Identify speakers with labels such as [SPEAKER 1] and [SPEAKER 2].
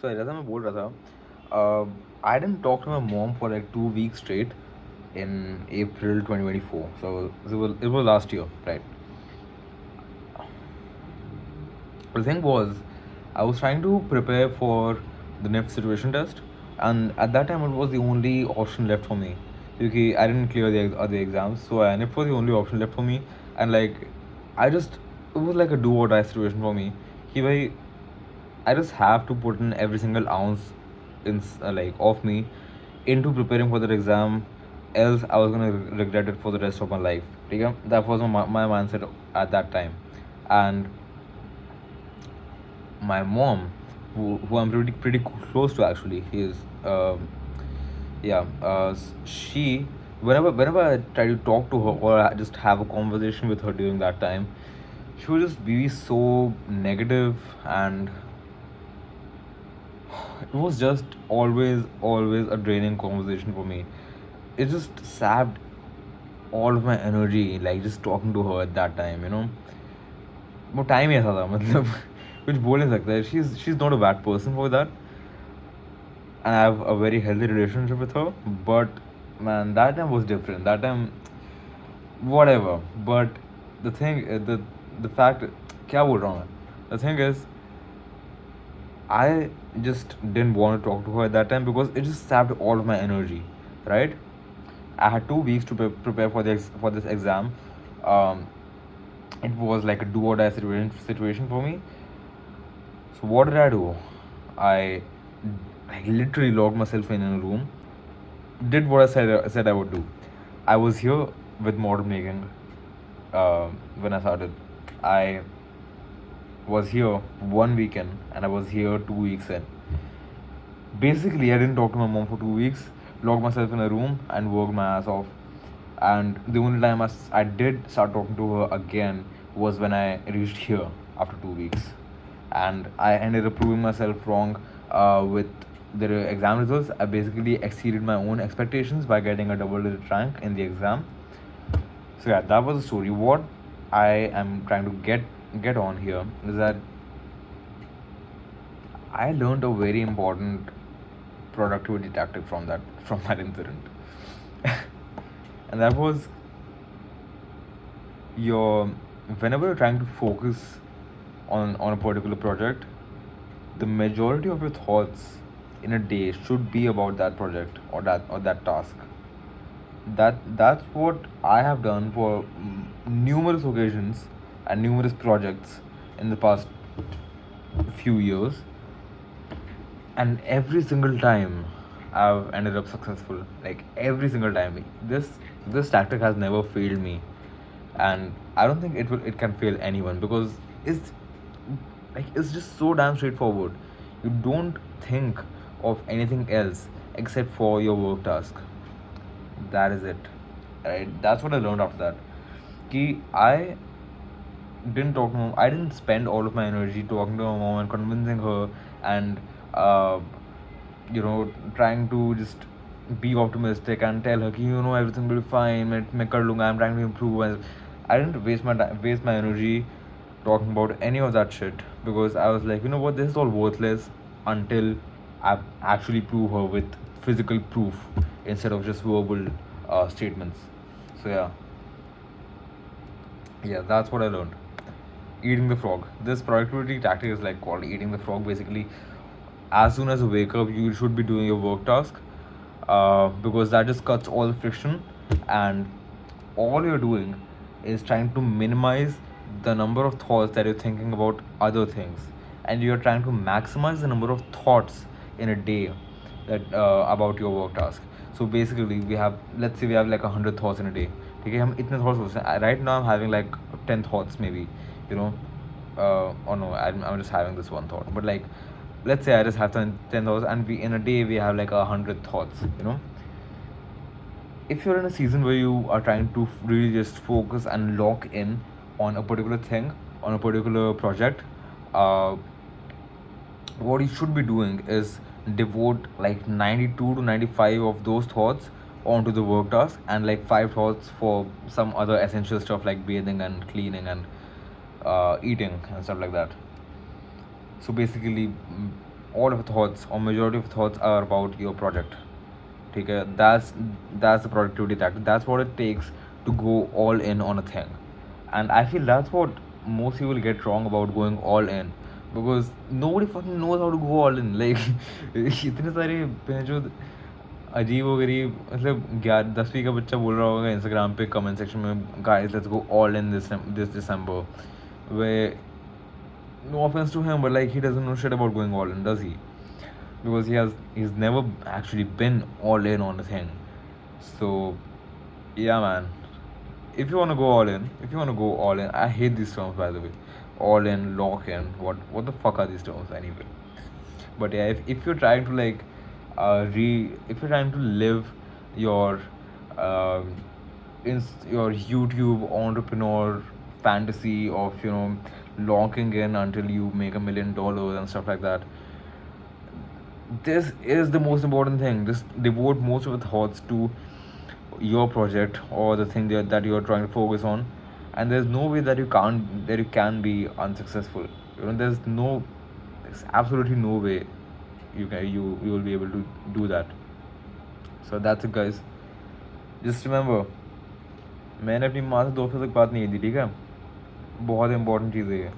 [SPEAKER 1] So जैसा मैं बोल रहा था, I didn't talk to my mom for like 2 weeks straight in April 2024. So it was last year, right? The thing was, I was trying to prepare for the NIFT situation test, and at that time it was the only option left for me. Okay, I didn't clear the other exams, so NIFT was the only option left for me, and like, I just it was like a do or die situation for me. He I just have to put in every single ounce in like of me into preparing for that exam, else I was gonna regret it for the rest of my life. Okay? That was my mindset at that time, and my mom, who I'm pretty close to actually, he is yeah she whenever I try to talk to her or I just have a conversation with her during that time, she would just be so negative, and it was just always a draining conversation for me. It just sapped all of my energy, like just talking to her at that time. वो time ही ऐसा था, मतलब कुछ बोल नहीं सकता है. She's not a bad person for that, and I have a very healthy relationship with her. But man, that time was different. That time, whatever. But the thing, the fact, क्या बोल रहा हूँ मैं? The thing is, I just didn't want to talk to her at that time because it just sapped all of my energy, right? I had 2 weeks to prepare for for this exam. Um, it was like a do or die situation for me. So what did I do? I literally locked myself in a room, did what I said I would do. I was here with model making when I started. I was here one weekend and I was here 2 weeks in. Basically, I didn't talk to my mom for 2 weeks, locked myself in a room and worked my ass off. And the only time I did start talking to her again was when I reached here after 2 weeks. And I ended up proving myself wrong with the exam results. I basically exceeded my own expectations by getting a double digit rank in the exam. So yeah, that was the story. What I am trying to get on here is that I learned a very important productivity tactic from that incident. And that was your whenever you're trying to focus on a particular project, the majority of your thoughts in a day should be about that project or that task. That's what I have done for numerous occasions and numerous projects in the past few years, and every single time I've ended up successful. Like every single time, this tactic has never failed me, and I don't think it can fail anyone because it's it's just so damn straightforward. You don't think of anything else except for your work task. That is it, right? That's what I learned after that. Ki I didn't talk to mom. I didn't spend all of my energy talking to my mom and convincing her and uh, trying to just be optimistic and tell her कि everything will be fine. मैं कर लूँगा. I'm trying to improve. And I didn't waste my energy talking about any of that shit because I was like, you know what, this is all worthless until I actually prove her with physical proof instead of just verbal statements. So yeah, that's what I learned. Eating the frog. This productivity tactic is like called eating the frog. Basically, as soon as you wake up, you should be doing your work task because that just cuts all the friction, and all you're doing is trying to minimize the number of thoughts that you're thinking about other things, and you're trying to maximize the number of thoughts in a day that about your work task. So basically, let's say we have like 100 thoughts in a day. ठीक है हम इतने thoughts सोचते हैं. Right now I'm having like 10 thoughts maybe, you know. Oh no, I'm just having this one thought, but like let's say I just have 10 thoughts, and we in a day we have like 100 thoughts. If you're in a season where you are trying to really just focus and lock in on a particular thing, on a particular project, uh, what you should be doing is devote like 92 to 95 of those thoughts onto the work task, and like 5 thoughts for some other essential stuff like bathing and cleaning and eating and stuff like that. So basically, all of the thoughts or majority of thoughts are about your project. Okay, that's the productivity tactic. That's what it takes to go all in on a thing. And I feel that's what most people get wrong about going all in, because nobody fucking knows how to go all in. Like इतने सारे जो अजीब व गरीब, मतलब 10वीं का बच्चा बोल रहा होगा इंस्टाग्राम पे कमेंट सेक्शन में, guys let's go all in this December, way no offense to him, but like he doesn't know shit about going all in, does he? Because he's never actually been all in on a thing. So yeah, man. If you wanna go all in, I hate these terms, by the way. All in, lock in. What the fuck are these terms anyway? But yeah, if you're trying to like if you're trying to live your your YouTube entrepreneur fantasy of, locking in until you make $1 million and stuff like that, this is the most important thing. Just devote most of the thoughts to your project or the thing that you're trying to focus on, and there's no way that you can be unsuccessful. There's absolutely no way you will be able to do that. So that's it, guys. Just remember, मैंने अपनी माँ से 2 हफ्ते तक बात नहीं की थी, ठीक है? बहुत इंपॉर्टेंट चीज़ है ये.